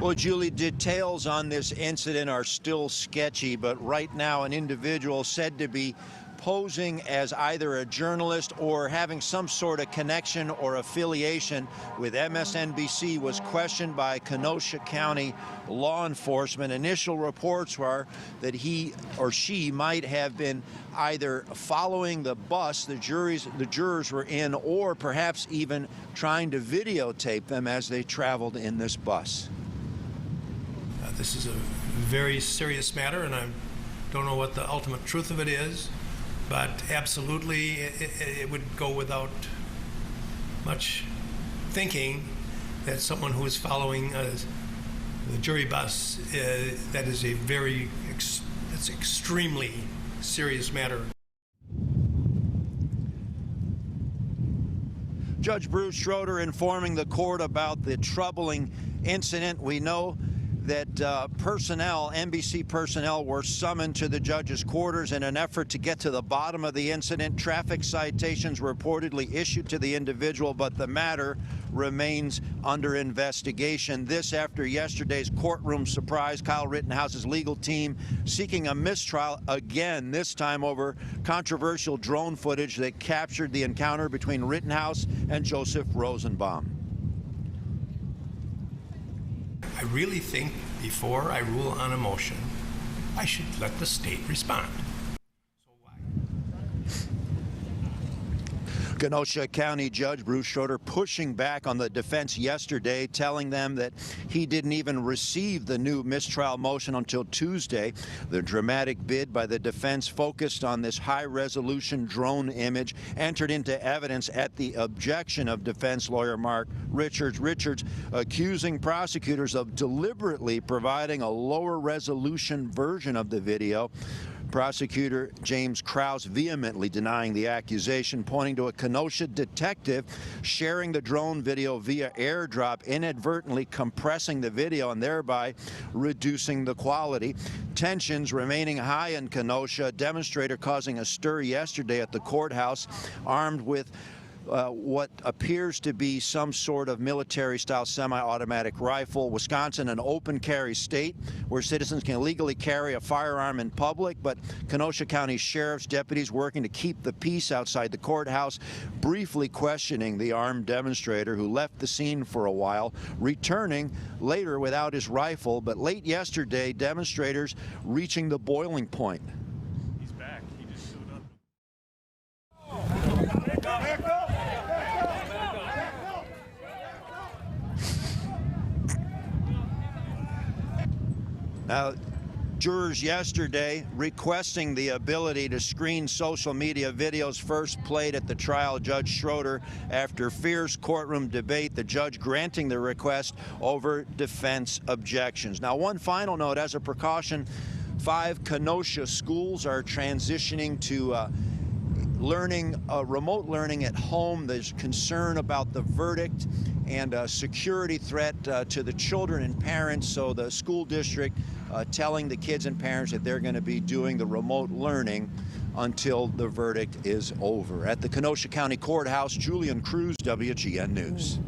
Well, Julie, details on this incident are still sketchy, but right now an individual said to be posing as either a journalist or having some sort of connection or affiliation with MSNBC was questioned by Kenosha County law enforcement. Initial reports were that he or she might have been either following the bus the jurors were in, or perhaps even trying to videotape them as they traveled in this bus. This is a very serious matter, and I don't know what the ultimate truth of it is, but absolutely it would go without much thinking that someone who is following the jury bus, that is it's extremely serious matter. Judge Bruce Schroeder informing the court about the troubling incident. We know that NBC personnel were summoned to the judge's quarters in an effort to get to the bottom of the incident. Traffic citations reportedly issued to the individual, but the matter remains under investigation. This after yesterday's courtroom surprise. Kyle Rittenhouse's legal team seeking a mistrial again, this time over controversial drone footage that captured the encounter between Rittenhouse and Joseph Rosenbaum. I really think before I rule on a motion, I should let the state respond. Kenosha County Judge Bruce Schroeder pushing back on the defense yesterday, telling them that he didn't even receive the new mistrial motion until Tuesday. The dramatic bid by the defense focused on this high-resolution drone image entered into evidence at the objection of defense lawyer Mark Richards. Richards accusing prosecutors of deliberately providing a lower-resolution version of the video. Prosecutor James Krause vehemently denying the accusation, pointing to a Kenosha detective sharing the drone video via airdrop, inadvertently compressing the video and thereby reducing the quality. Tensions remaining high in Kenosha. A demonstrator causing a stir yesterday at the courthouse, armed with what appears to be some sort of military-style semi-automatic rifle. Wisconsin, an open carry state where citizens can legally carry a firearm in public, but Kenosha County Sheriff's deputies working to keep the peace outside the courthouse, briefly questioning the armed demonstrator who left the scene for a while, returning later without his rifle. But late yesterday, demonstrators reaching the boiling point. He's back. He just showed up. Now, jurors yesterday requesting the ability to screen social media videos first played at the trial. Judge Schroeder, after fierce courtroom debate, the judge granting the request over defense objections. Now, one final note, as a precaution, 5 Kenosha schools are transitioning to remote learning at home. There's concern about the verdict and a security threat to the children and parents, so the school district telling the kids and parents that they're going to be doing the remote learning until the verdict is over. At the Kenosha County Courthouse, Julian Cruz, WGN News.